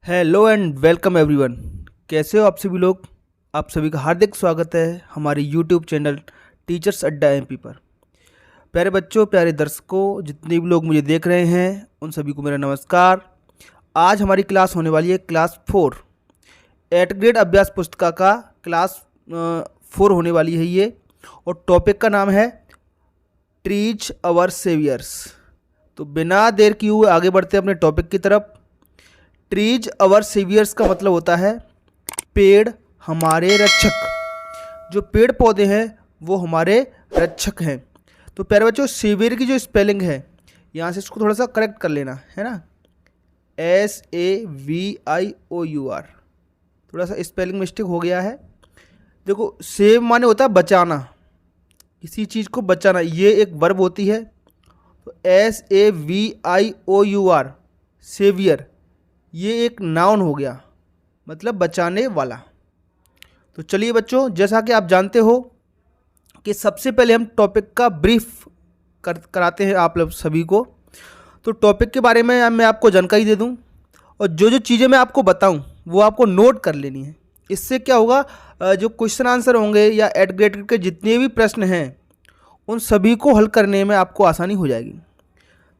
Hello and welcome everyone. कैसे हो आप सभी लोग। आप सभी का हार्दिक स्वागत है हमारे यूट्यूब चैनल टीचर्स अड्डा एमपी पर। प्यारे बच्चों, प्यारे दर्शकों, जितने भी लोग मुझे देख रहे हैं उन सभी को मेरा नमस्कार। आज हमारी क्लास होने वाली है क्लास 4 8th ग्रेड अभ्यास पुस्तिका का क्लास 4 होने वाली है ये, और टॉपिक का नाम है ट्रीज अवर सेवियर्स। तो बिना देर किए हुए आगे बढ़ते हैं अपने टॉपिक की तरफ। ट्रीज अवर सेवियर्स का मतलब होता है पेड़ हमारे रक्षक। जो पेड़ पौधे हैं वो हमारे रक्षक हैं। तो प्यारे बच्चों, सेवियर की जो स्पेलिंग है यहाँ से इसको थोड़ा सा करेक्ट कर लेना है ना, SAVIOUR। थोड़ा सा स्पेलिंग मिस्टेक हो गया है। देखो, सेव माने होता है बचाना, किसी चीज़ को बचाना, ये एक वर्ब होती है। तो SAVIOUR सेवियर ये एक नाउन हो गया, मतलब बचाने वाला। तो चलिए बच्चों, जैसा कि आप जानते हो कि सबसे पहले हम टॉपिक का ब्रीफ कराते हैं आप लोग सभी को। तो टॉपिक के बारे में मैं आपको जानकारी दे दूं, और जो जो चीज़ें मैं आपको बताऊं वो आपको नोट कर लेनी है। इससे क्या होगा, जो क्वेश्चन आंसर होंगे या 8th ग्रेड के जितने भी प्रश्न हैं उन सभी को हल करने में आपको आसानी हो जाएगी।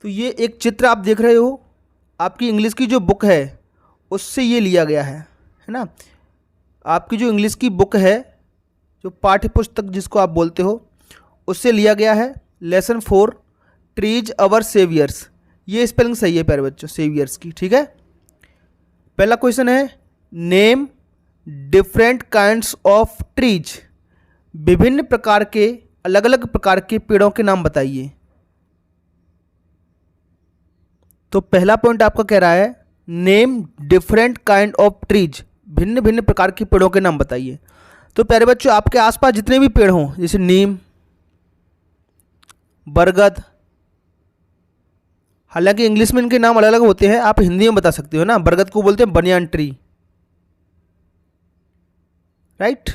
तो ये एक चित्र आप देख रहे हो, आपकी इंग्लिश की जो बुक है उससे ये लिया गया है ना। आपकी जो इंग्लिश की बुक है, जो पाठ्य पुस्तक जिसको आप बोलते हो, उससे लिया गया है लेसन 4 ट्रीज अवर सेवियर्स। ये स्पेलिंग सही है प्यारे बच्चों, सेवियर्स की, ठीक है। पहला क्वेश्चन है, name different kinds of trees. विभिन्न प्रकार के, अलग अलग प्रकार के पेड़ों के नाम बताइए। तो पहला पॉइंट आपका कह रहा है name different kind of trees, भिन्न भिन्न प्रकार के पेड़ों के नाम बताइए। तो प्यारे बच्चों, आपके आसपास जितने भी पेड़ हों, जैसे नीम, बरगद, हालांकि इंग्लिश में इनके नाम अलग अलग होते हैं, आप हिंदी में बता सकते हो ना। बरगद को बोलते हैं बनियान ट्री, राइट।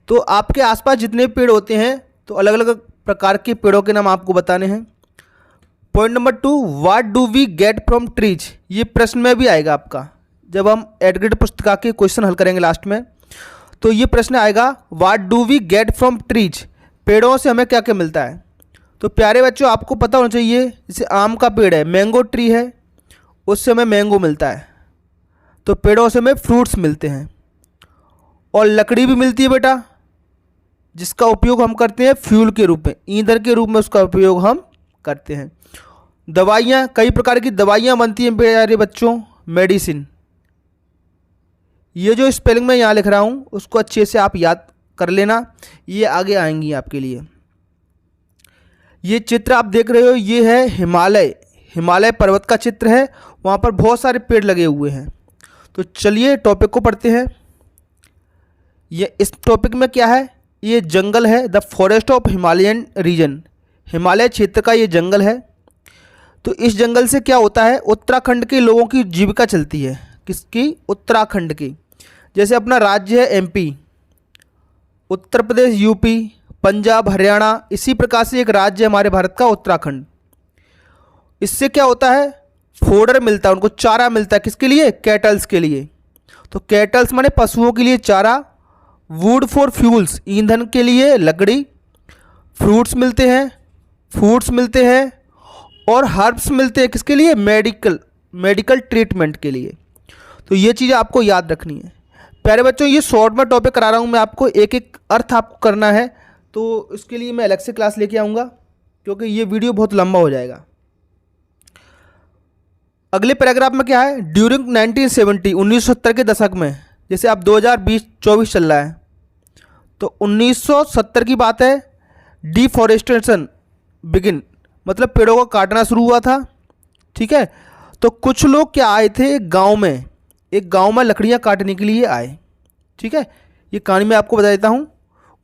तो आपके आसपास जितने पेड़ होते हैं तो अलग अलग प्रकार के पेड़ों के नाम आपको बताने हैं। Point number 2, what do we get from trees. ये प्रश्न में भी आएगा आपका, जब हम 8th ग्रेड पुस्तिका के क्वेश्चन हल करेंगे लास्ट में, तो ये प्रश्न आएगा what do we get from trees, पेड़ों से हमें क्या क्या मिलता है। तो प्यारे बच्चों, आपको पता होना चाहिए, जैसे आम का पेड़ है, मैंगो ट्री है, उससे हमें मैंगो मिलता है। तो पेड़ों से हमें फ्रूट्स मिलते हैं, और लकड़ी भी मिलती है बेटा, जिसका उपयोग हम करते हैं फ्यूल के रूप में, ईंधन के रूप में उसका उपयोग हम करते हैं। दवाइयाँ, कई प्रकार की दवाइयाँ बनती हैं प्यारे बच्चों, मेडिसिन। ये जो स्पेलिंग मैं यहाँ लिख रहा हूँ उसको अच्छे से आप याद कर लेना, ये आगे आएंगी आपके लिए। ये चित्र आप देख रहे हो, ये है हिमालय पर्वत का चित्र है, वहाँ पर बहुत सारे पेड़ लगे हुए हैं। तो चलिए टॉपिक को पढ़ते हैं। ये इस टॉपिक में क्या है, ये जंगल है, the forest of Himalayan region, Himalaya क्षेत्र का ये जंगल है। तो इस जंगल से क्या होता है, उत्तराखंड के लोगों की जीविका चलती है। किसकी? उत्तराखंड की। जैसे अपना राज्य है MP, उत्तर प्रदेश UP, पंजाब हरियाणा, इसी प्रकार से एक राज्य है हमारे भारत का उत्तराखंड। इससे क्या होता है, फोडर मिलता है उनको, चारा मिलता है। किसके लिए? कैटल्स के लिए। तो कैटल्स माने पशुओं के लिए चारा, वुड फॉर फ्यूल्स, ईंधन के लिए लकड़ी, फ्रूट्स मिलते हैं, फूड्स मिलते हैं, और हर्ब्स मिलते हैं। किसके लिए? मेडिकल ट्रीटमेंट के लिए। तो ये चीज़ें आपको याद रखनी है प्यारे बच्चों। ये शॉर्ट में टॉपिक करा रहा हूँ मैं आपको, एक एक अर्थ आपको करना है, तो इसके लिए मैं अलग से क्लास लेके आऊँगा, क्योंकि ये वीडियो बहुत लंबा हो जाएगा। अगले पैराग्राफ में क्या है, ड्यूरिंग 1970, 1970 के दशक में, जैसे अब 2020-24 चल रहा है, तो 1970 की बात है, डिफॉरेस्टेशन बिगिन, मतलब पेड़ों को काटना शुरू हुआ था, ठीक है। तो कुछ लोग क्या आए थे, एक गांव में लकड़ियां काटने के लिए आए, ठीक है। ये कहानी मैं आपको बता देता हूँ।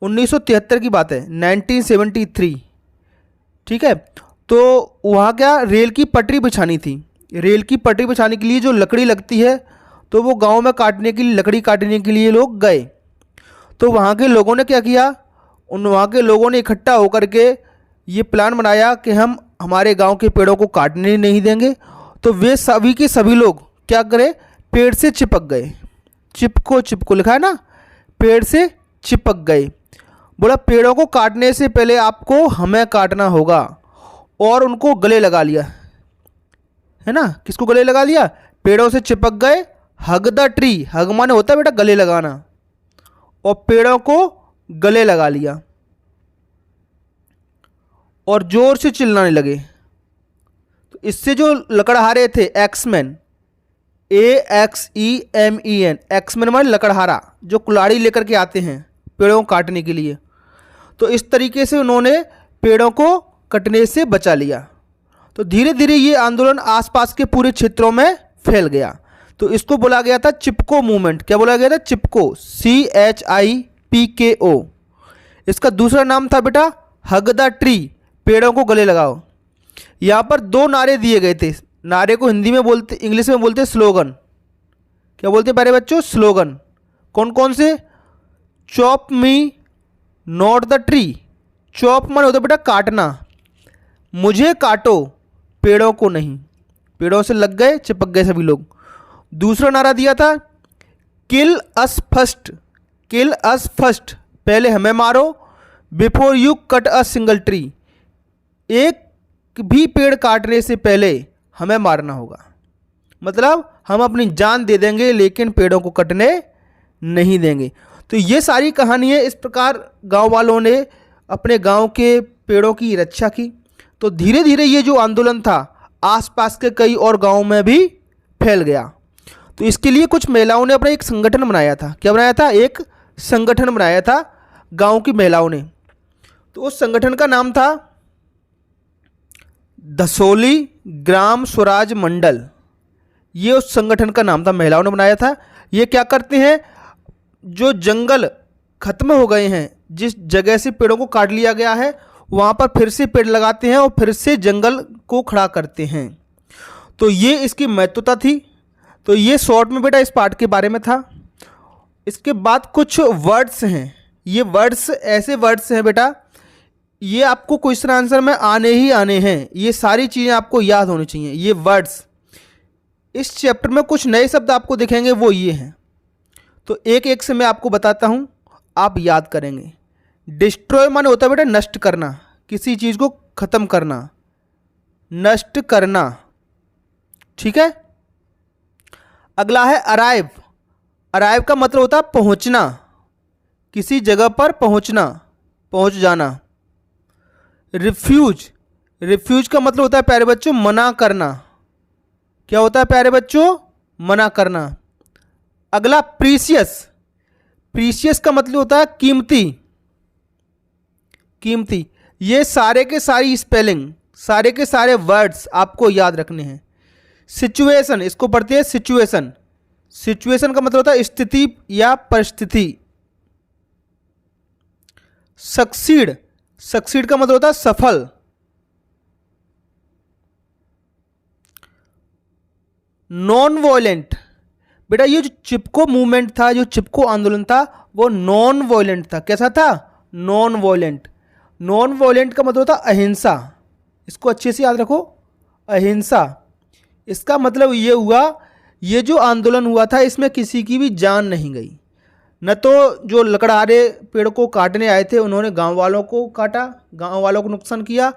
1973 की बात है, 1973, ठीक है। तो वहाँ क्या, रेल की पटरी बिछानी थी। रेल की पटरी बिछाने के लिए जो लकड़ी लगती है, तो वो गांव में काटने के लिए, लकड़ी काटने के लिए लोग गए। तो वहाँ के लोगों ने क्या किया, वहाँ के लोगों ने इकट्ठा होकर के ये प्लान बनाया कि हम हमारे गांव के पेड़ों को काटने नहीं देंगे। तो वे सभी के सभी लोग क्या करे, पेड़ से चिपक गए। चिपको चिपको लिखा है ना, पेड़ से चिपक गए। बोला पेड़ों को काटने से पहले आपको हमें काटना होगा, और उनको गले लगा लिया, है ना। किसको गले लगा लिया, पेड़ों से चिपक गए। हग द ट्री, हग माने होता है बेटा गले लगाना, और पेड़ों को गले लगा लिया और जोर से चिल्लाने लगे। तो इससे जो लकड़हारे थे, एक्समैन, AXEMEN, एक्समैन माने लकड़हारा, जो कुल्हाड़ी लेकर के आते हैं पेड़ों को काटने के लिए। तो इस तरीके से उन्होंने पेड़ों को कटने से बचा लिया। तो धीरे धीरे ये आंदोलन आसपास के पूरे क्षेत्रों में फैल गया। तो इसको बोला गया था चिपको मूवमेंट। क्या बोला गया था, चिपको, CHIPKO। इसका दूसरा नाम था बेटा हग द ट्री, पेड़ों को गले लगाओ। यहाँ पर दो नारे दिए गए थे। नारे को हिंदी में बोलते, इंग्लिश में बोलते स्लोगन। क्या बोलते हैं प्यारे बच्चों, स्लोगन। कौन कौन से, chop me not the tree, chop माने होता है बेटा काटना, मुझे काटो पेड़ों को नहीं। पेड़ों से लग गए, चिपक गए सभी लोग। दूसरा नारा दिया था किल us first, kill us first, पहले हमें मारो, before you cut a single tree, एक भी पेड़ काटने से पहले हमें मारना होगा। मतलब हम अपनी जान दे देंगे लेकिन पेड़ों को कटने नहीं देंगे। तो ये सारी कहानियाँ इस प्रकार गांव वालों ने अपने गांव के पेड़ों की रक्षा की। तो धीरे धीरे ये जो आंदोलन था आसपास के कई और गांवों में भी फैल गया। तो इसके लिए कुछ महिलाओं ने अपना एक संगठन बनाया था। क्या बनाया था, एक संगठन बनाया था गांव की महिलाओं ने। तो उस संगठन का नाम था धसोली ग्राम स्वराज मंडल। ये उस संगठन का नाम था, महिलाओं ने बनाया था। ये क्या करते हैं, जो जंगल खत्म हो गए हैं, जिस जगह से पेड़ों को काट लिया गया है वहाँ पर फिर से पेड़ लगाते हैं और फिर से जंगल को खड़ा करते हैं। तो ये इसकी महत्वता थी। तो ये शॉर्ट में बेटा इस पार्ट के बारे में था। इसके बाद कुछ वर्ड्स हैं। ये वर्ड्स ऐसे वर्ड्स हैं बेटा, ये आपको क्वेश्चन आंसर में आने ही आने हैं। ये सारी चीज़ें आपको याद होनी चाहिए। ये वर्ड्स इस चैप्टर में कुछ नए शब्द आपको दिखेंगे, वो ये हैं। तो एक एक से मैं आपको बताता हूँ, आप याद करेंगे। डिस्ट्रॉय माने होता है बेटा नष्ट करना, किसी चीज़ को ख़त्म करना, नष्ट करना, ठीक है। अगला है अराइव। अराइव का मतलब होता है पहुंचना, किसी जगह पर पहुंचना, पहुंच जाना। रिफ्यूज, रिफ्यूज का मतलब होता है प्यारे बच्चों मना करना। क्या होता है प्यारे बच्चों, मना करना। अगला प्रीशियस, प्रीशियस का मतलब होता है कीमती, कीमती। ये सारे के सारी स्पेलिंग, सारे के सारे वर्ड्स आपको याद रखने हैं। सिचुएशन, इसको पढ़ते हैं सिचुएशन। सिचुएशन का मतलब होता है स्थिति या परिस्थिति। सक्सीड, सक्सीड का मतलब होता है सफल। नॉन वॉयलेंट, बेटा ये जो चिपको मूवमेंट था, जो चिपको आंदोलन था, वो नॉन वॉयलेंट था। कैसा था, नॉन वॉयलेंट। नॉन वॉयलेंट का मतलब होता है अहिंसा। इसको अच्छे से याद रखो, अहिंसा। इसका मतलब ये हुआ, ये जो आंदोलन हुआ था इसमें किसी की भी जान नहीं गई। न तो जो लकड़हारे पेड़ को काटने आए थे उन्होंने गांव वालों को काटा, गांव वालों को नुकसान किया,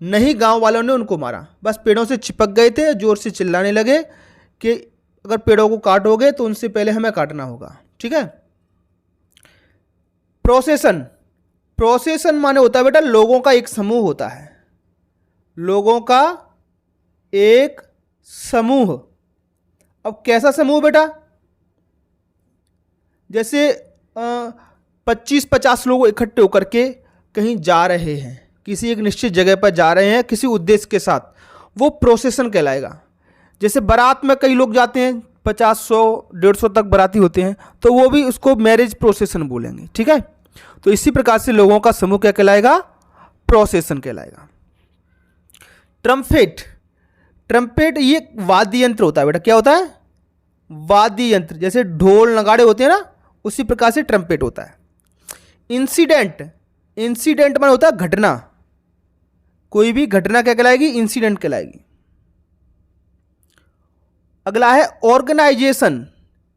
नहीं गांव वालों ने उनको मारा। बस पेड़ों से चिपक गए थे, जोर से चिल्लाने लगे कि अगर पेड़ों को काटोगे तो उनसे पहले हमें काटना होगा, ठीक है। प्रोसेसन, प्रोसेसन माने होता है बेटा लोगों का एक समूह होता है, लोगों का एक समूह। अब कैसा समूह बेटा, जैसे 25-50 लोग इकट्ठे होकर के कहीं जा रहे हैं, किसी एक निश्चित जगह पर जा रहे हैं किसी उद्देश्य के साथ, वो प्रोसेसन कहलाएगा। जैसे बारात में कई लोग जाते हैं, 50, 100, 150 तक बाराती होते हैं, तो वो भी उसको मैरिज प्रोसेसन बोलेंगे, ठीक है। तो इसी प्रकार से लोगों का समूह क्या कहलाएगा, प्रोसेसन कहलाएगा। ट्रम्पेट, ट्रम्पेट ये वाद्य यंत्र होता है बेटा। क्या होता है, वाद्य यंत्र। जैसे ढोल नगाड़े होते हैं ना, उसी प्रकार से ट्रम्पेट होता है। इंसिडेंट, इंसिडेंट माने होता है घटना। कोई भी घटना क्या कहलाएगी, इंसिडेंट कहलाएगी। अगला है ऑर्गेनाइजेशन,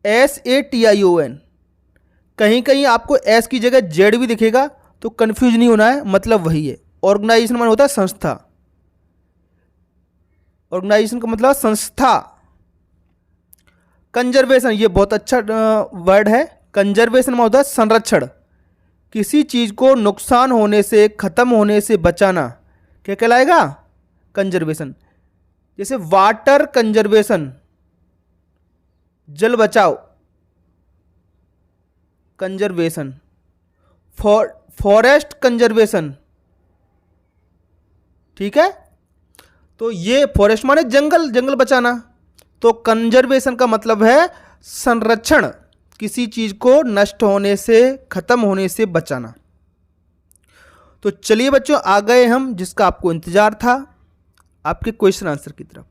SATION। कहीं कहीं आपको एस की जगह जेड भी दिखेगा तो कंफ्यूज नहीं होना है, मतलब वही है। ऑर्गेनाइजेशन मतलब होता है संस्था, ऑर्गेनाइजेशन का मतलब संस्था। कंजर्वेशन, ये बहुत अच्छा वर्ड है। कंजर्वेशन मतलब होता है संरक्षण, किसी चीज को नुकसान होने से, खत्म होने से बचाना, क्या कहलाएगा? कंजर्वेशन। जैसे वाटर कंजर्वेशन, जल बचाओ, कंजर्वेशन। फॉरेस्ट कंजर्वेशन, ठीक है। तो ये फॉरेस्ट माने जंगल, जंगल बचाना। तो कंजर्वेशन का मतलब है संरक्षण, किसी चीज को नष्ट होने से, खत्म होने से बचाना। तो चलिए बच्चों, आ गए हम जिसका आपको इंतजार था, आपके क्वेश्चन आंसर की तरफ।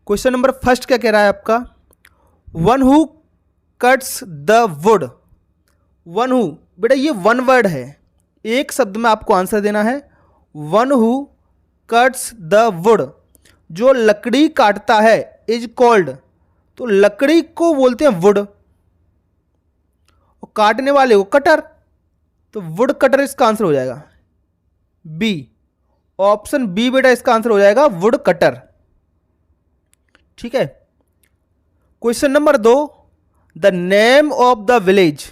क्वेश्चन नंबर फर्स्ट क्या कह रहा है आपका? One who cuts the wood. One who, बेटा ये वन वर्ड है, एक शब्द में आपको आंसर देना है। One who cuts the wood, जो लकड़ी काटता है, इज कॉल्ड, तो लकड़ी को बोलते हैं वुड, और काटने वाले को कटर, तो वुड कटर इसका आंसर हो जाएगा बी। ऑप्शन बी बेटा इसका आंसर हो जाएगा वुड कटर, ठीक है। Question number 2, the name of the village.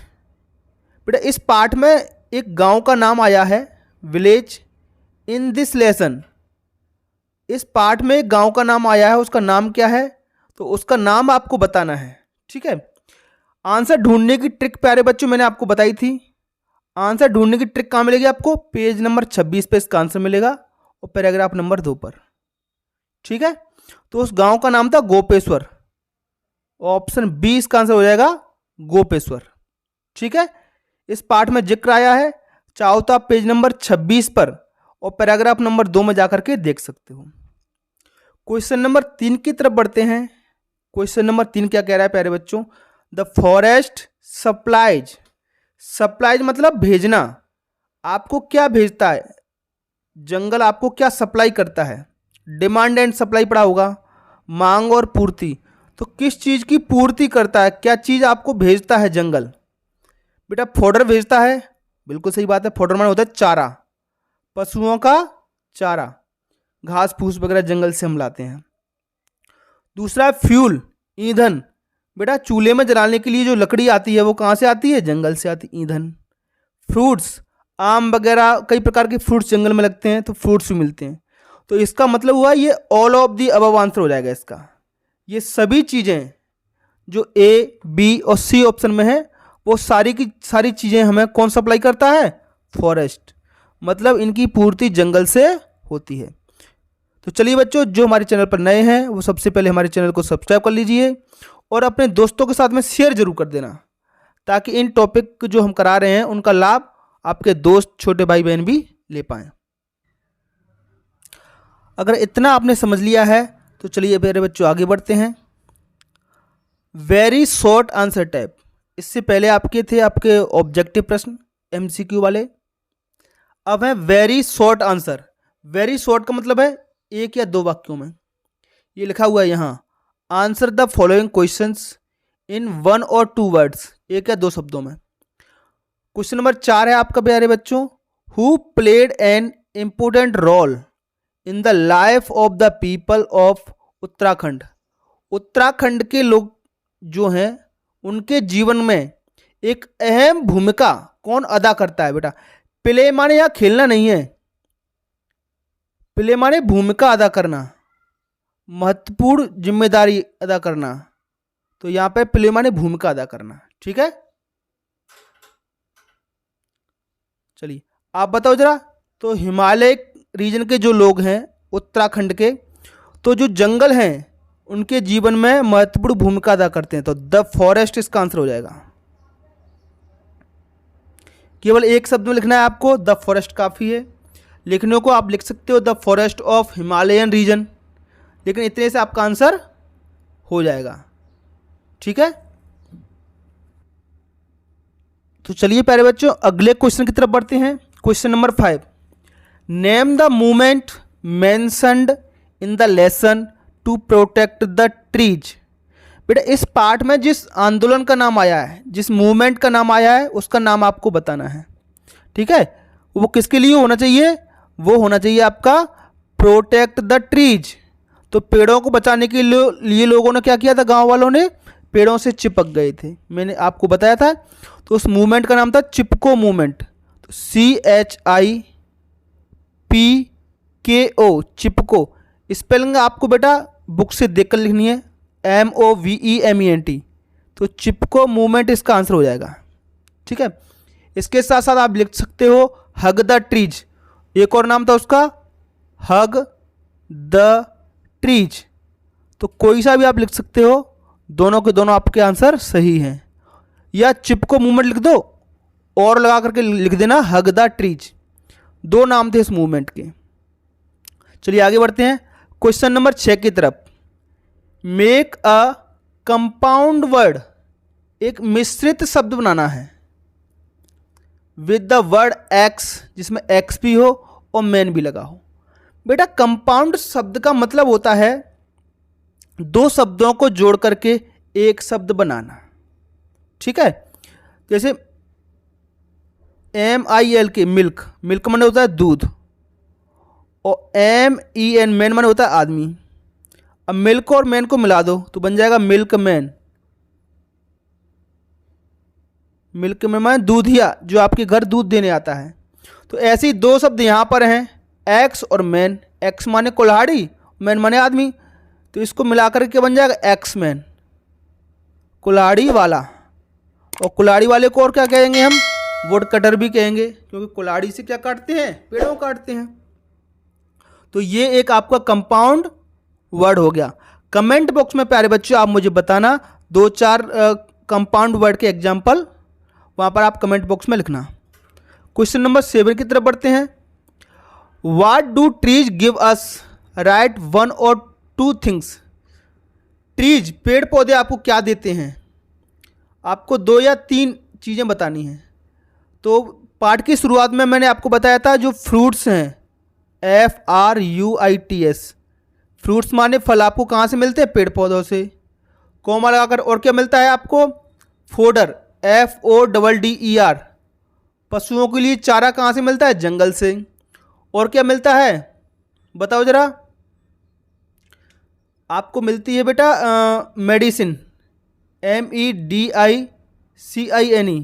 बेटा इस पार्ट में एक गांव का नाम आया है, विलेज। इन दिस लेसन, इस पार्ट में एक गांव का नाम आया है, उसका नाम क्या है? तो उसका नाम आपको बताना है, ठीक है। आंसर ढूंढने की ट्रिक प्यारे बच्चों मैंने आपको बताई थी। आंसर ढूंढने की ट्रिक कहाँ मिलेगी आपको? पेज नंबर 26 पे इसका आंसर मिलेगा, और पैराग्राफ नंबर 2 पर, ठीक है। तो उस गांव का नाम था गोपेश्वर, ऑप्शन बी इसका आंसर हो जाएगा गोपेश्वर, ठीक है। इस पाठ में जिक्र आया है, चाहो तो आप पेज नंबर 26 पर और पैराग्राफ नंबर 2 में जाकर के देख सकते हो। क्वेश्चन नंबर 3 की तरफ बढ़ते हैं। क्वेश्चन नंबर 3 क्या कह रहा है प्यारे बच्चों? The forest supplies. सप्लाइज मतलब भेजना, आपको क्या भेजता है? जंगल आपको क्या सप्लाई करता है? डिमांड एंड सप्लाई पढ़ा होगा, मांग और पूर्ति। तो किस चीज की पूर्ति करता है, क्या चीज आपको भेजता है जंगल? बेटा फोडर भेजता है, बिल्कुल सही बात है। फोडर माने होता है चारा, पशुओं का चारा, घास फूस वगैरह जंगल से हम लाते हैं। दूसरा है फ्यूल, ईंधन। बेटा चूल्हे में जलाने के लिए जो लकड़ी आती है वो कहाँ से आती है? जंगल से आती है, ईंधन। फ्रूट्स, आम वगैरह कई प्रकार के फ्रूट्स जंगल में लगते हैं, तो फ्रूट्स भी मिलते हैं। तो इसका मतलब हुआ ये all of the above answer हो जाएगा इसका। ये सभी चीज़ें जो ए, बी और सी ऑप्शन में है, वो सारी की सारी चीज़ें हमें कौन सप्लाई करता है? फॉरेस्ट, मतलब इनकी पूर्ति जंगल से होती है। तो चलिए बच्चों, जो हमारे चैनल पर नए हैं वो सबसे पहले हमारे चैनल को सब्सक्राइब कर लीजिए और अपने दोस्तों के साथ में शेयर जरूर कर देना, ताकि इन टॉपिक जो हम करा रहे हैं उनका लाभ आपके दोस्त, छोटे भाई बहन भी ले पाएँ। अगर इतना आपने समझ लिया है तो चलिए मेरे बच्चों आगे बढ़ते हैं। वेरी शॉर्ट आंसर टाइप, इससे पहले आपके थे आपके ऑब्जेक्टिव प्रश्न MCQ वाले, अब है very short answer. Very short का मतलब है 1 या 2 वाक्यों में। ये लिखा हुआ है यहाँ, answer the following questions in 1 और 2 वर्ड्स, 1 या 2 शब्दों में। क्वेश्चन नंबर 4 है आपका प्यारे बच्चों, who played an important role in the life of the people of Uttarakhand. Uttarakhand के लोग जो हैं उनके जीवन में एक अहम भूमिका कौन अदा करता है? बेटा प्ले माने यहाँ खेलना नहीं है, प्ले माने भूमिका अदा करना, महत्वपूर्ण जिम्मेदारी अदा करना। तो यहाँ पे प्ले माने भूमिका अदा करना, ठीक है। चलिए आप बताओ जरा, तो हिमालय रीजन के जो लोग हैं उत्तराखंड के, तो जो जंगल हैं उनके जीवन में महत्वपूर्ण भूमिका अदा करते हैं। तो द फॉरेस्ट इसका आंसर हो जाएगा। केवल एक शब्द में लिखना है आपको, द फॉरेस्ट काफ़ी है। लिखने को आप लिख सकते हो the forest of Himalayan region, लेकिन इतने से आपका आंसर हो जाएगा, ठीक है। तो चलिए प्यारे बच्चों अगले क्वेश्चन की तरफ बढ़ते हैं। Question number 5, name the movement mentioned in the lesson to protect the trees. बेटा इस पार्ट में जिस आंदोलन का नाम आया है, जिस मूवमेंट का नाम आया है, उसका नाम आपको बताना है। ठीक है, वो किसके लिए होना चाहिए? वो होना चाहिए आपका प्रोटेक्ट द ट्रीज। तो पेड़ों को बचाने के लिए लोगों ने क्या किया था? गांव वालों ने पेड़ों से चिपक गए थे, मैंने आपको बताया था। तो उस मूवमेंट का नाम था चिपको मूवमेंट। तो CHIPKO, चिपको। स्पेलिंग आपको बेटा बुक से देखकर लिखनी है, MOVEMENT। तो चिपको मूवमेंट इसका आंसर हो जाएगा। ठीक है, इसके साथ साथ आप लिख सकते हो हग द ट्रीज। एक और नाम था उसका, हग द ट्रीज। तो कोई सा भी आप लिख सकते हो, दोनों के दोनों आपके आंसर सही हैं। या चिपको मूवमेंट लिख दो और लगा करके लिख देना हग द ट्रीज। दो नाम थे इस मूवमेंट के। चलिए आगे बढ़ते हैं क्वेश्चन नंबर 6 की तरफ। मेक अ कंपाउंड वर्ड, एक मिश्रित शब्द बनाना है विद द वर्ड एक्स, जिसमें एक्स भी हो और मैन भी लगा हो। बेटा कंपाउंड शब्द का मतलब होता है दो शब्दों को जोड़ करके एक शब्द बनाना। ठीक है, जैसे MILK मिल्क, मिल्क माने होता है दूध, और MEN मैन माने होता है आदमी। अब मिल्क और मैन को मिला दो तो बन जाएगा मिल्क मैन। मिल्क मैन माने दूधिया, जो आपके घर दूध देने आता है। तो ऐसे ही दो शब्द यहाँ पर हैं, एक्स और मैन। एक्स माने कुल्हाड़ी, मैन माने आदमी। तो इसको मिलाकर के बन जाएगा एक्स मैन, कुल्हाड़ी वाला। और कुल्हाड़ी वाले को और क्या कहेंगे हम? वुड कटर भी कहेंगे, क्योंकि कुल्हाड़ी से क्या काटते हैं? पेड़ों को काटते हैं। तो ये एक आपका कंपाउंड वर्ड हो गया। कमेंट बॉक्स में प्यारे बच्चों आप मुझे बताना 2-4 कंपाउंड वर्ड के एग्जाम्पल, वहाँ पर आप कमेंट बॉक्स में लिखना। क्वेश्चन नंबर 7 की तरफ बढ़ते हैं। What do trees give us? Right 1 और 2 थिंग्स। ट्रीज पेड़ पौधे आपको क्या देते हैं? आपको 2 या 3 चीज़ें बतानी हैं। तो पाठ की शुरुआत में मैंने आपको बताया था जो फ्रूट्स हैं, FRUITS, फ्रूट्स माने फल, आपको कहाँ से मिलते हैं? पेड़ पौधों से। कॉमा लगाकर और क्या मिलता है आपको? फोडर, FODDER, पशुओं के लिए चारा कहाँ से मिलता है? जंगल से। और क्या मिलता है बताओ जरा? आपको मिलती है बेटा मेडिसिन, MEDICINE।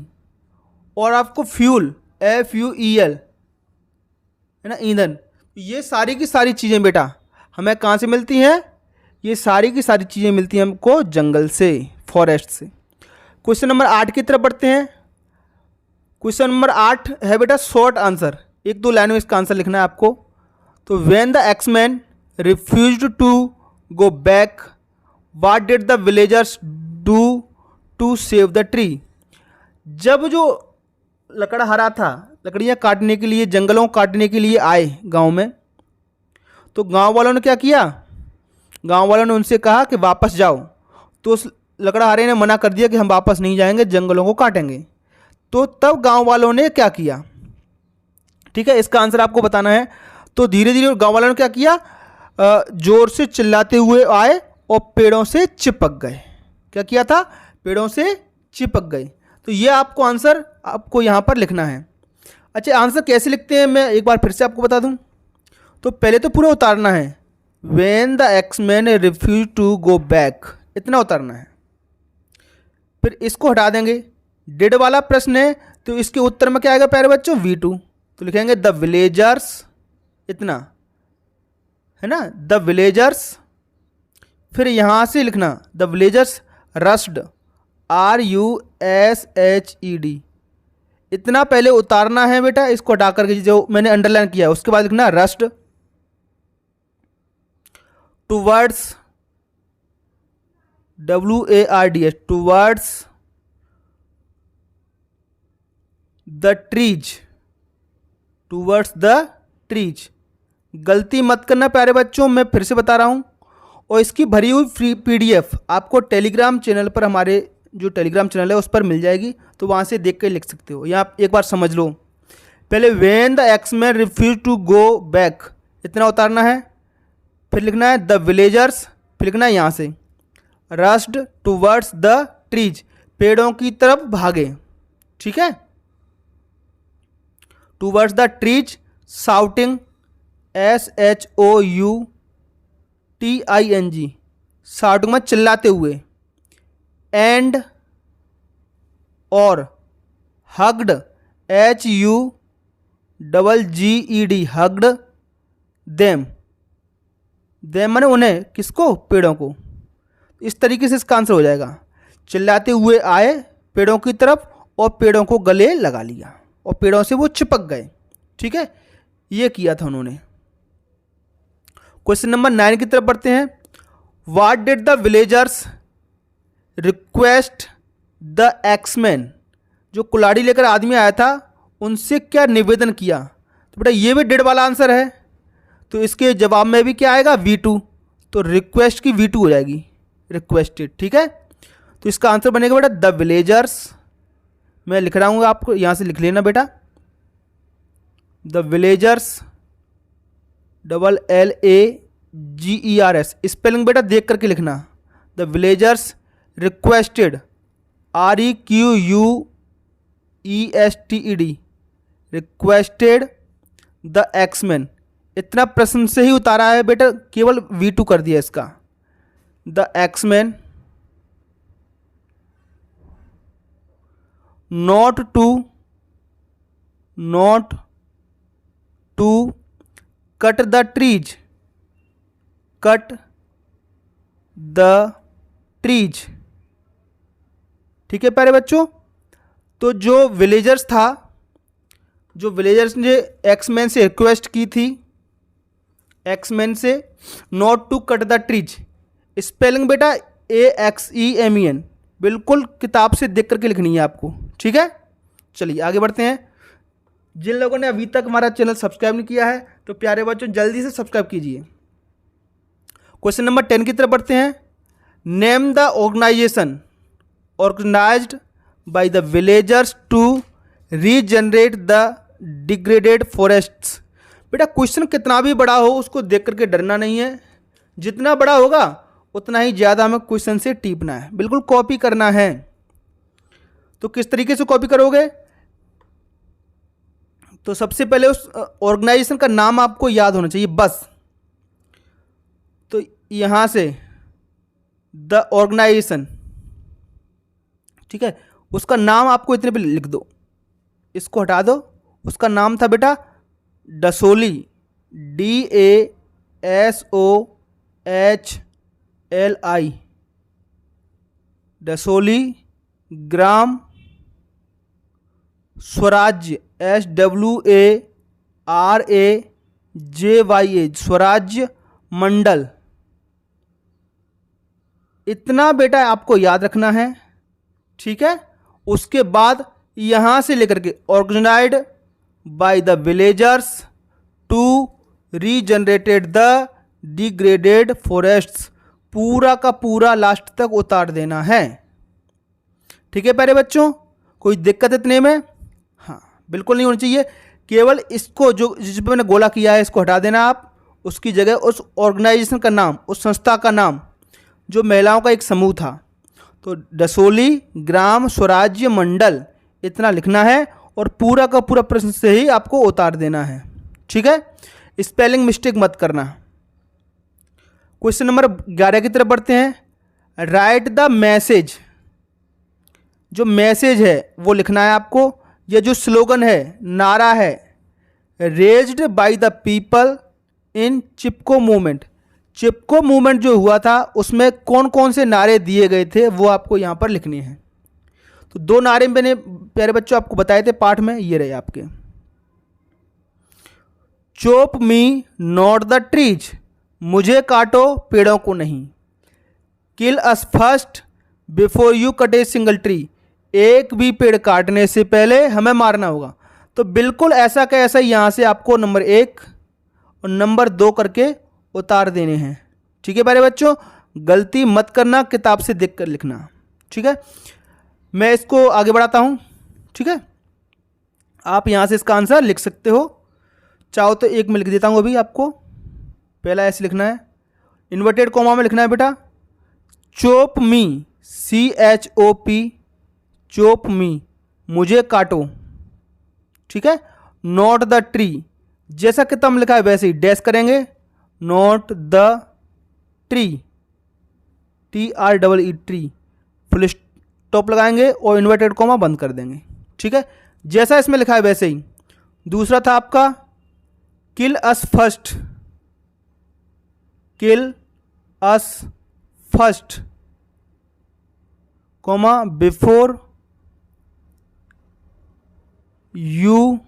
और आपको फ्यूल, FUEL, है ना, ईंधन। ये सारी की सारी चीज़ें बेटा हमें कहाँ से मिलती हैं? ये सारी की सारी चीज़ें मिलती हैं हमको जंगल से, फॉरेस्ट से। क्वेश्चन नंबर 8 की तरफ बढ़ते हैं। क्वेश्चन नंबर 8 है बेटा शॉर्ट आंसर, 1-2 लाइन में इसका आंसर लिखना है आपको। तो when the axeman refused to go back, what did the villagers do to save the tree? जब जो लकड़हारा था, लकड़ियाँ काटने के लिए, जंगलों को काटने के लिए आए गांव में, तो गांव वालों ने क्या किया? गांव वालों ने उनसे कहा कि वापस जाओ। तो उस लकड़हारे ने मना कर दिया कि हम वापस नहीं जाएंगे, जंगलों को काटेंगे। तो तब गांव वालों ने क्या किया? ठीक है, इसका आंसर आपको बताना है। तो धीरे धीरे गांव वालों ने क्या किया? जोर से चिल्लाते हुए आए और पेड़ों से चिपक गए। क्या किया था? पेड़ों से चिपक गए। तो ये आपको आंसर आपको यहाँ पर लिखना है। अच्छा, आंसर कैसे लिखते हैं मैं एक बार फिर से आपको बता दूं। तो पहले तो पूरा उतारना है, when the axeman refuse to go back, इतना उतारना है। फिर इसको हटा देंगे, डिड वाला प्रश्न है तो इसके उत्तर में क्या आएगा प्यारे बच्चों? V2। तो लिखेंगे द विलेजर्स, इतना है ना, द विलेजर्स। फिर यहाँ से लिखना द विलेजर्स रस्ड, RUSHED, इतना पहले उतारना है बेटा। इसको हटा करके जो मैंने अंडरलाइन किया है उसके बाद लिखना rust towards, WARDS, towards the trees, towards the trees. गलती मत करना प्यारे बच्चों, मैं फिर से बता रहा हूँ। और इसकी भरी हुई फ्री PDF आपको टेलीग्राम चैनल पर, हमारे जो टेलीग्राम चैनल है उस पर मिल जाएगी, तो वहाँ से देख के लिख सकते हो। यहाँ एक बार समझ लो। पहले when the axeman refuse to go back, इतना उतारना है। फिर लिखना है द विलेजर्स, फिर लिखना है यहाँ से रश्ड टूवर्ड्स द ट्रीज, पेड़ों की तरफ भागे, ठीक है। Towards the trees, shouting, SHOUTING, shouting में चिल्लाते हुए। एंड और hugged, HUGGED, hugged them, them माने उन्हें, किसको, पेड़ों को। इस तरीके से इसका आंसर हो जाएगा, चिल्लाते हुए आए पेड़ों की तरफ और पेड़ों को गले लगा लिया और पेड़ों से वो चिपक गए, ठीक है। ये किया था उन्होंने। क्वेश्चन नंबर 9 की तरफ बढ़ते हैं। What did the villagers request the axeman, जो कुल्हाड़ी लेकर आदमी आया था उनसे क्या निवेदन किया। तो बेटा ये भी डिड वाला आंसर है, तो इसके जवाब में भी क्या आएगा, V2, तो रिक्वेस्ट की V2 हो जाएगी, रिक्वेस्टेड, ठीक है। तो इसका आंसर बनेगा बेटा द विलेजर्स, मैं लिख रहा हूँ, आपको यहाँ से लिख लेना बेटा, द विलेजर्स, LLAGERS, स्पेलिंग बेटा देख करके लिखना, the villagers requested, REQUESTED, requested the axeman. इतना प्रश्न से ही उतारा है बेटा, केवल V2 कर दिया इसका, the axeman not to cut the trees, cut the trees, ठीक है प्यारे बच्चों। तो जो विलेजर्स था, जो विलेजर्स ने एक्समैन से रिक्वेस्ट की थी, एक्समैन से not to cut the trees, spelling बेटा AXEMEN, बिल्कुल किताब से देख करके लिखनी है आपको, ठीक है। चलिए आगे बढ़ते हैं। जिन लोगों ने अभी तक हमारा चैनल सब्सक्राइब नहीं किया है तो प्यारे बच्चों जल्दी से सब्सक्राइब कीजिए। क्वेश्चन नंबर 10 की तरफ बढ़ते हैं। Name the organisation organised by the villagers to regenerate the degraded forests. बेटा क्वेश्चन कितना भी बड़ा हो उसको देख करके डरना नहीं है, जितना बड़ा होगा उतना ही ज़्यादा हमें क्वेश्चन से टीपना है, बिल्कुल कॉपी करना है। तो किस तरीके से कॉपी करोगे, तो सबसे पहले उस ऑर्गेनाइजेशन का नाम आपको याद होना चाहिए बस। तो यहाँ से द ऑर्गेनाइजेशन, ठीक है, उसका नाम आपको इतने पे लिख दो, इसको हटा दो। उसका नाम था बेटा डसोली, DASOHLI, डसोली ग्राम स्वराज्य, SWARAJYA, स्वराज्य मंडल। इतना बेटा आपको याद रखना है, ठीक है। उसके बाद यहां से लेकर के organised by the villagers to regenerated the degraded forests, पूरा का पूरा लास्ट तक उतार देना है, ठीक है प्यारे बच्चों। कोई दिक्कत इतने में, हाँ बिल्कुल नहीं होनी चाहिए। केवल इसको जो जिस पे मैंने गोला किया है इसको हटा देना आप, उसकी जगह उस ऑर्गेनाइजेशन का नाम, उस संस्था का नाम जो महिलाओं का एक समूह था, तो डसोली ग्राम स्वराज्य मंडल, इतना लिखना है और पूरा का पूरा प्रश्न से ही आपको उतार देना है, ठीक है। स्पेलिंग मिस्टेक मत करना। क्वेश्चन नंबर 11 की तरफ बढ़ते हैं। राइट द मैसेज, जो मैसेज है वो लिखना है आपको। ये जो स्लोगन है, नारा है, raised by the people in Chipko movement. Chipko movement जो हुआ था उसमें कौन कौन से नारे दिए गए थे वो आपको यहाँ पर लिखने हैं। तो 2 नारे मैंने प्यारे बच्चों आपको बताए थे पाठ में, ये रहे आपके। Chop me not the trees, मुझे काटो पेड़ों को नहीं। Kill us first before you cut a single tree, एक भी पेड़ काटने से पहले हमें मारना होगा। तो बिल्कुल ऐसा का ऐसा यहाँ से आपको नंबर 1 और नंबर 2 करके उतार देने हैं, ठीक है प्यारे बच्चों। गलती मत करना, किताब से देख कर लिखना, ठीक है। मैं इसको आगे बढ़ाता हूँ, ठीक है। आप यहाँ से इसका आंसर लिख सकते हो, चाहो तो एक में लिख देता हूँ अभी आपको। पहला ऐसे लिखना है, इन्वर्टेड कॉमा में लिखना है बेटा। चोप मी, CHOP, चोप मी, मुझे काटो। ठीक है। नॉट द ट्री, जैसा किताब में लिखा है वैसे ही डैश करेंगे, not the tree, TREE, tree, full stop लगाएंगे और इन्वर्टेड कॉमा बंद कर देंगे। ठीक है, जैसा इसमें लिखा है वैसे ही। दूसरा था आपका kill us first, kill us first, comma before you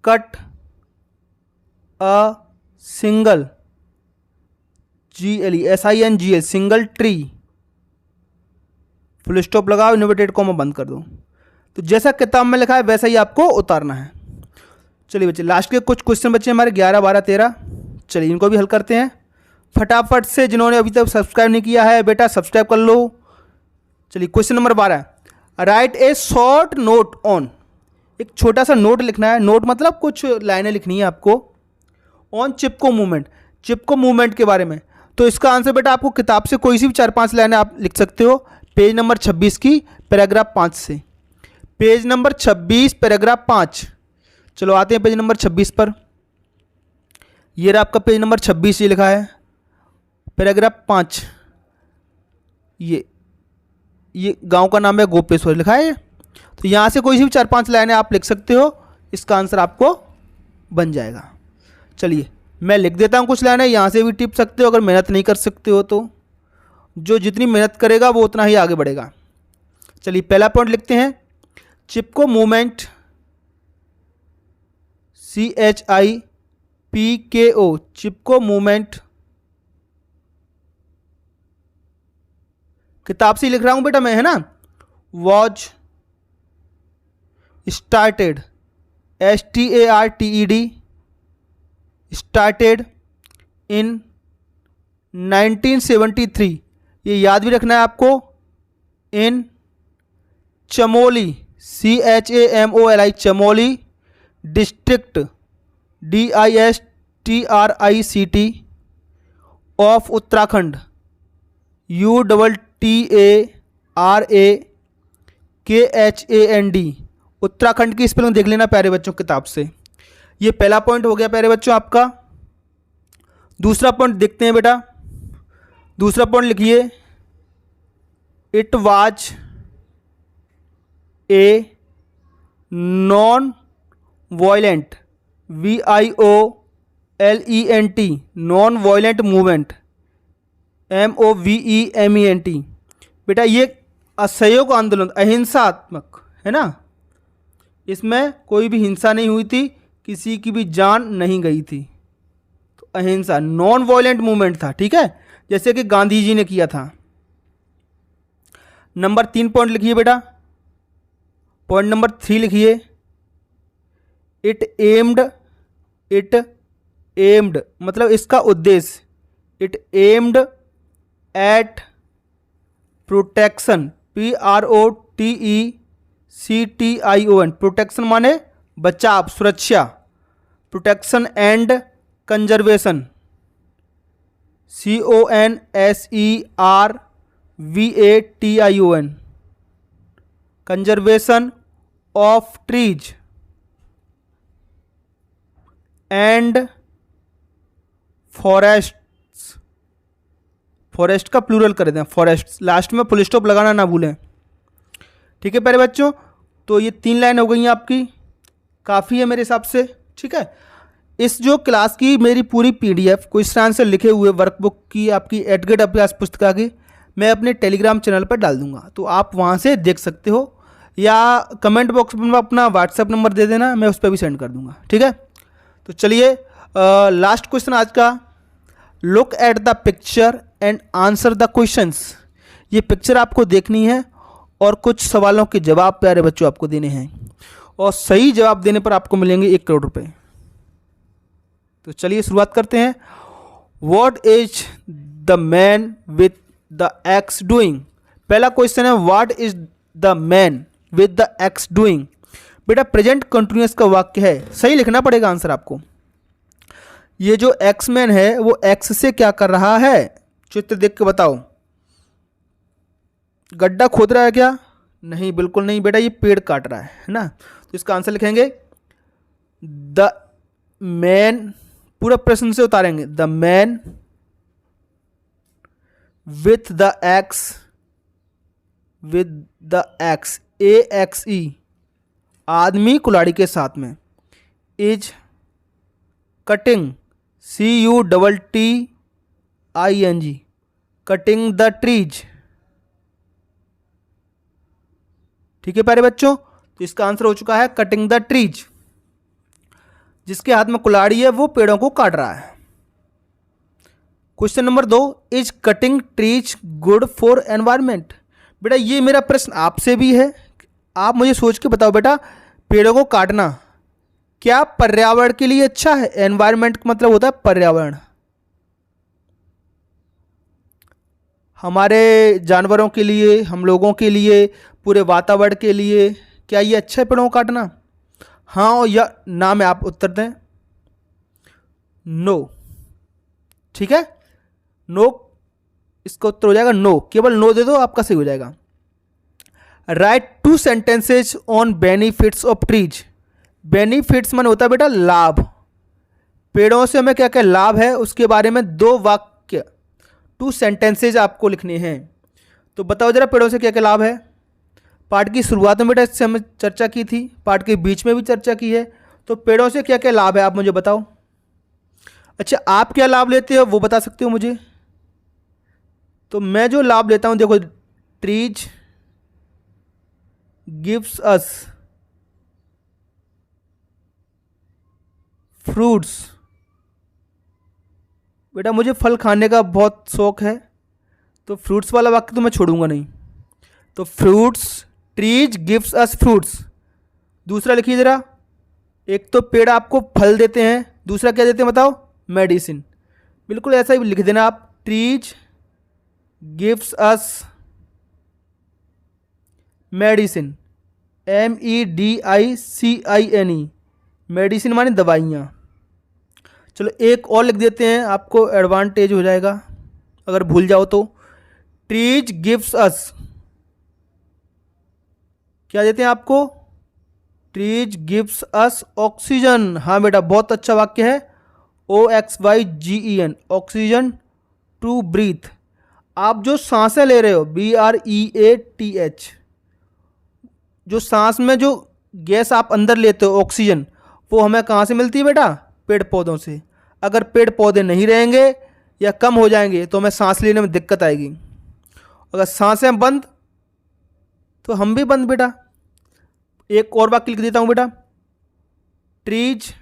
cut a single, SINGL, single tree, full stop लगाओ, इन्वर्टेड कॉमा बंद कर दो। तो जैसा किताब में लिखा है वैसा ही आपको उतारना है। चलिए बच्चे, लास्ट के कुछ क्वेश्चन बच्चे हमारे 11, 12, 13। चलिए इनको भी हल करते हैं फटाफट से। जिन्होंने अभी तक सब्सक्राइब नहीं किया है बेटा सब्सक्राइब कर लो। चलिए question number 12, right A short note on, एक छोटा सा नोट लिखना है। नोट मतलब कुछ लाइनें लिखनी है आपको। On Chipko movement, Chipko movement के बारे में। तो इसका आंसर बेटा आपको किताब से कोई सी भी 4-5 लाइनें आप लिख सकते हो। पेज नंबर 26 की पैराग्राफ 5 से, पेज नंबर 26 पैराग्राफ 5। चलो आते हैं पेज नंबर 26 पर। ये रहा आपका पेज नंबर 26, ये लिखा है पैराग्राफ 5। ये गांव का नाम है गोपेश्वर, लिखा है। तो यहाँ से कोई सी भी 4-5 लाइनें आप लिख सकते हो, इसका आंसर आपको बन जाएगा। चलिए मैं लिख देता हूँ कुछ लाइनें, यहाँ से भी टिप सकते हो अगर मेहनत नहीं कर सकते हो तो। जो जितनी मेहनत करेगा वो उतना ही आगे बढ़ेगा। चलिए पहला पॉइंट लिखते हैं, Chipko movement, CHIPKO, Chipko movement. किताब से लिख रहा हूं बेटा मैं, है ना। Was started, STARTED, started in 1973, ये याद भी रखना है आपको। In Chamoli, CHAMOLI, Chamoli district, DISTRICT of Uttarakhand, UTTARAKHAND, Uttarakhand की स्पेलिंग देख लेना प्यारे बच्चों किताब से। ये पहला पॉइंट हो गया प्यारे बच्चों आपका। दूसरा पॉइंट देखते हैं बेटा। दूसरा पॉइंट लिखिए, it was a non violent, VIOLENT, non violent movement, MOVEMENT। बेटा ये असहयोग आंदोलन, अहिंसात्मक है ना, इसमें कोई भी हिंसा नहीं हुई थी, किसी की भी जान नहीं गई थी। तो अहिंसा, नॉन वॉयलेंट मूवमेंट था। ठीक है, जैसे कि गांधी जी ने किया था। नंबर 3 पॉइंट लिखिए बेटा। पॉइंट नंबर 3 लिखिए, इट एम्ड मतलब इसका उद्देश्य, it aimed at protection, PROTECTION, protection माने बचाव, सुरक्षा, protection and conservation, CONSERVATION, conservation of trees and forests, forest का प्लूरल कर दें फॉरेस्ट्स, लास्ट में फुल स्टॉप लगाना ना भूलें। ठीक है प्यारे बच्चों, तो ये 3 लाइन हो गई आपकी, काफ़ी है मेरे हिसाब से। ठीक है, इस जो क्लास की मेरी पूरी PDF क्वेश्चन आंसर लिखे हुए वर्कबुक की आपकी एडगेट अभ्यास पुस्तिका की मैं अपने टेलीग्राम चैनल पर डाल दूंगा, तो आप वहाँ से देख सकते हो, या कमेंट बॉक्स में अपना व्हाट्सएप नंबर दे देना, मैं उस पर भी सेंड कर दूंगा। ठीक है, तो चलिए लास्ट क्वेश्चन आज का, look at the picture and answer the questions. ये पिक्चर आपको देखनी है और कुछ सवालों के जवाब प्यारे बच्चों आपको देने हैं, और सही जवाब देने पर आपको मिलेंगे 1 करोड़ रुपए। तो चलिए शुरुआत करते हैं। What is the man with the x doing. पहला क्वेश्चन है, what is the man with the x doing. बेटा प्रेजेंट कंटिन्यूअस का वाक्य है, सही लिखना पड़ेगा आंसर आपको। ये जो एक्स मैन है वो एक्स से क्या कर रहा है, चित्र देख के बताओ। गड्ढा खोद रहा है क्या? नहीं, बिल्कुल नहीं बेटा, ये पेड़ काट रहा है ना। तो इसका आंसर लिखेंगे द मैन, पूरा प्रश्न से उतारेंगे, the man with the axe, AXE, आदमी कुल्हाड़ी के साथ में, is cutting, CUTTING, cutting the trees. ठीक है प्यारे बच्चों, तो इसका आंसर हो चुका है कटिंग द ट्रीज। जिसके हाथ में कुल्हाड़ी है वो पेड़ों को काट रहा है। Question number 2, is cutting trees good for environment? बेटा ये मेरा प्रश्न आपसे भी है, आप मुझे सोच के बताओ बेटा, पेड़ों को काटना क्या पर्यावरण के लिए अच्छा है? एनवायरमेंट का मतलब होता है पर्यावरण, हमारे जानवरों के लिए, हम लोगों के लिए, पूरे वातावरण के लिए क्या ये अच्छा है पेड़ों को काटना? हाँ या ना में आप उत्तर दें। नो, ठीक है, नो इसका उत्तर हो जाएगा नो, केवल नो दे दो आपका सही हो जाएगा। Right 2 sentences on benefits of trees. Benefits मन होता है बेटा लाभ, पेड़ों से हमें क्या क्या लाभ है उसके बारे में 2 वाक्य, 2 सेंटेंसेज आपको लिखने हैं। तो बताओ जरा पेड़ों से क्या क्या लाभ है। पाठ की शुरुआत में बेटा इससे हमने चर्चा की थी, पाठ के बीच में भी चर्चा की है। तो पेड़ों से क्या क्या लाभ है आप मुझे बताओ। अच्छा, आप क्या लाभ लेते हो वो बता सकते हो मुझे? तो मैं जो लाभ लेता हूं, देखो, ट्रीज गिव्स अस फ्रूट्स। बेटा मुझे फल खाने का बहुत शौक है, तो फ्रूट्स वाला वाक्य तो मैं छोड़ूंगा नहीं। तो fruits, trees gives us fruits. दूसरा लिखिए जरा, एक तो पेड़ आपको फल देते हैं, दूसरा क्या देते हैं बताओ? मेडिसिन। बिल्कुल ऐसा ही लिख देना आप, trees gives us medicine, MEDICINE, medicine माने दवाइयाँ। चलो एक और लिख देते हैं, आपको एडवांटेज हो जाएगा अगर भूल जाओ तो। ट्रीज गिव्स अस, क्या देते हैं आपको? Trees gives us oxygen. हाँ बेटा बहुत अच्छा वाक्य है, OXYGEN, ऑक्सीजन टू ब्रीथ। आप जो सांसें ले रहे हो, BREATH, जो सांस में जो गैस आप अंदर लेते हो ऑक्सीजन, वो हमें कहाँ से मिलती है बेटा? पेड़ पौधों से। अगर पेड़ पौधे नहीं रहेंगे या कम हो जाएंगे तो हमें सांस लेने में दिक्कत आएगी। अगर सांसें बंद तो हम भी बंद बेटा। एक और वाक्य लिख देता हूं बेटा, ट्रीज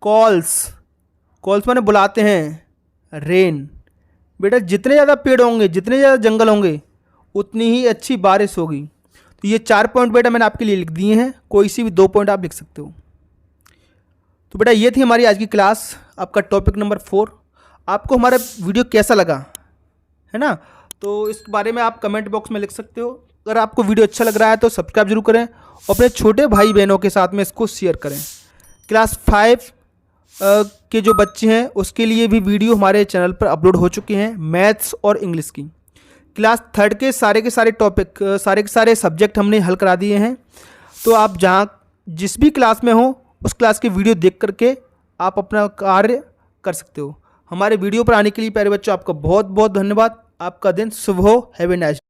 कॉल्स, कॉल्स माने बुलाते हैं, रेन। बेटा जितने ज़्यादा पेड़ होंगे, जितने ज़्यादा जंगल होंगे, उतनी ही अच्छी बारिश होगी। तो ये 4 पॉइंट बेटा मैंने आपके लिए लिख दिए हैं, कोई सी भी 2 पॉइंट आप लिख सकते हो। तो बेटा ये थी हमारी आज की क्लास, आपका टॉपिक नंबर 4। आपको हमारा वीडियो कैसा लगा है ना, तो इस बारे में आप कमेंट बॉक्स में लिख सकते हो। अगर आपको वीडियो अच्छा लग रहा है तो सब्सक्राइब जरूर करें और अपने छोटे भाई बहनों के साथ में इसको शेयर करें। क्लास 5 के जो बच्चे हैं उसके लिए भी वीडियो हमारे चैनल पर अपलोड हो चुके हैं, मैथ्स और इंग्लिश की। क्लास 3 के सारे टॉपिक, सारे के सारे सब्जेक्ट हमने हल करा दिए हैं। तो आप जहाँ जिस भी क्लास में हो उस क्लास के वीडियो देख करके आप अपना कार्य कर सकते हो। हमारे वीडियो पर आने के लिए प्यारे बच्चों आपका बहुत बहुत धन्यवाद। आपका दिन शुभ हो। Have a nice.